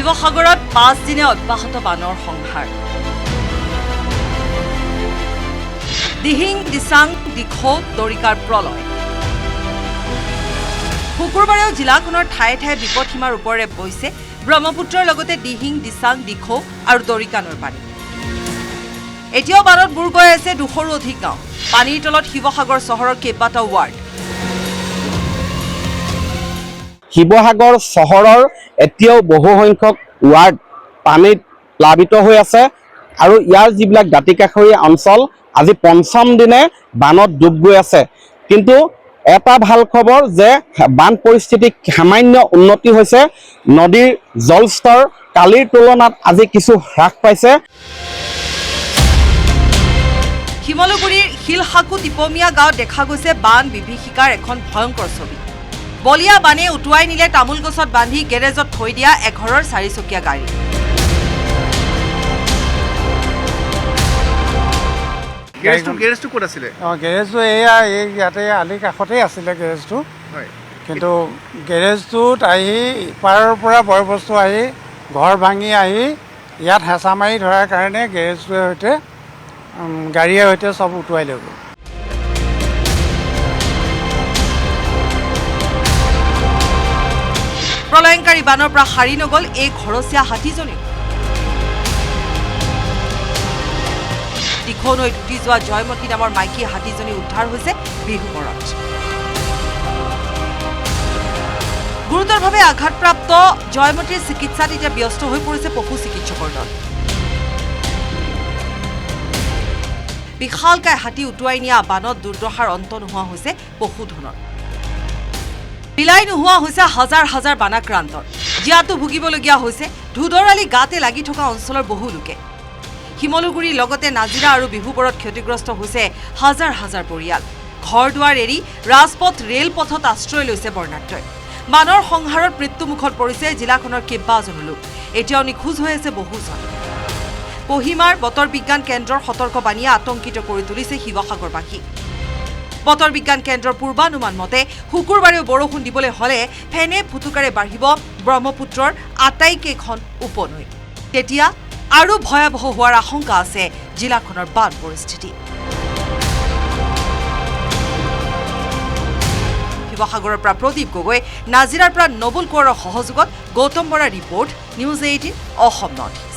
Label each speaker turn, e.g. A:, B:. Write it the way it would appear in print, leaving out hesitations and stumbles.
A: শিৱসাগৰত 5 দিনে অব্যাহত বানৰ সংহাৰ। দিহিং, দিচাং, দিখৌ, দৰিকাৰ প্ৰলয়। শুকুৰবাৰেও জিলাখনৰ ঠায়ে ঠায়ে বিপদসীমাৰ ওপৰেৰে বৈছে ব্ৰহ্মপুত্ৰৰ লগতে দিহিং, দিচাং, দিখৌ আৰু দৰিকা নৈৰ পানী। এতিয়াও বানত বুৰ গৈ আছে 200ৰো অধিক গাঁও। পানীৰ তলত শিৱসাগৰ চহৰৰ কেইবাটাও ৱাৰ্ড।
B: শিৱসাগৰ চহৰৰ এতিয়াও বহুসংখ্যক ৱাৰ্ড পানীত প্লাবিত হৈ আছে আৰু ইয়াৰ যিবিলাক দাঁতিকাষৰীয়া অঞ্চল আজি 5ম দিনে বানত ডুব গৈ আছে। কিন্তু এটা ভাল খবৰ যে বান পৰিস্থিতি সামান্য উন্নতি হৈছে। নদীৰ জলস্তৰ কালিৰ তুলনাত আজি কিছু হ্ৰাস পাইছে।
A: শিমলুগুৰিৰ শিলসাকু টিপমীয়া গাঁৱত দেখা গৈছে বান বিভীষিকাৰ এখন ভয়ংকৰ ছবি। বলিয়া বানে উটুৱাই নিলে তামোল গছত বান্ধি গেৰেজত থৈ দিয়া এঘৰৰ 4চকীয়া গাড়ী।
C: গেৰেজটো ক'ত আছিলে?
D: গেৰেজটো এয়া ইয়াতে আলি কাষতেই আছিলে গেৰেজটো। কিন্তু গেৰেজটোত আহি ইপাৰৰ পৰা বয় বস্তু আহি ঘৰ ভাঙি আহি ইয়াত হেঁচা মাৰি ধৰাৰ কাৰণে গেৰেজটোৰ সৈতে গাড়ীৰ সৈতে চব উটুৱাই লৈ গ'ল।
A: প্ৰলয়ংকাৰী বানৰ পৰা সাৰি নগ'ল এই ঘৰচীয়া হাতীজনীও। দিখৌ নৈত উটি যোৱা জয়মতী নামৰ মাইকী হাতীজনী উদ্ধাৰ হৈছে বিহুমৰত। গুৰুতৰভাৱে আঘাতপ্ৰাপ্ত জয়মতীৰ চিকিৎসাত এতিয়া ব্যস্ত হৈ পৰিছে পশু চিকিৎসকৰ দল। বিশালকায় হাতী উটুৱাই নিয়া বানত দুৰ্দশাৰ অন্ত নোহোৱা হৈছে পশুধনৰ। বিলাই নোহোৱা হৈছে হাজাৰ হাজাৰ বানাক্ৰান্তৰ। জীয়াতো ভুগিবলগীয়া হৈছে ধুদৰালি গাতে লাগি থকা অঞ্চলৰ বহু লোকে। শিমলুগুৰিৰ লগতে নাজিৰা আৰু বিহুবৰত ক্ষতিগ্ৰস্ত হৈছে হাজাৰ হাজাৰ পৰিয়াল। ঘৰ দুৱাৰ এৰি ৰাজপথ ৰেলপথত আশ্ৰয় লৈছে বৰ্ণাঢ্যই। বানৰ সংহাৰত মৃত্যুমুখত পৰিছে জিলাখনৰ কেইবাজনো লোক। এতিয়াও নিখোজ হৈ আছে বহুজন। কহিমাৰ বতৰ বিজ্ঞান কেন্দ্ৰৰ সতৰ্কবাণীয়ে আতংকিত কৰি তুলিছে শিৱসাগৰবাসীক। বতৰ বিজ্ঞান কেন্দ্ৰৰ পূৰ্বানুমান মতে শুকুৰবাৰেও বৰষুণ দিবলৈ হ'লে ফেনে ফুটুকাৰে বাঢ়িব ব্ৰহ্মপুত্ৰৰ আটাইকেইখন উপনৈ। তেতিয়া আৰু ভয়াৱহ হোৱাৰ আশংকা আছে জিলাখনৰ বান পৰিস্থিতি। শিৱসাগৰৰ পৰা প্ৰদীপ গগৈ, নাজিৰাৰ পৰা নবুল কোঁৱৰৰ সহযোগত গৌতম বৰাৰ report, news 18 Assam north east.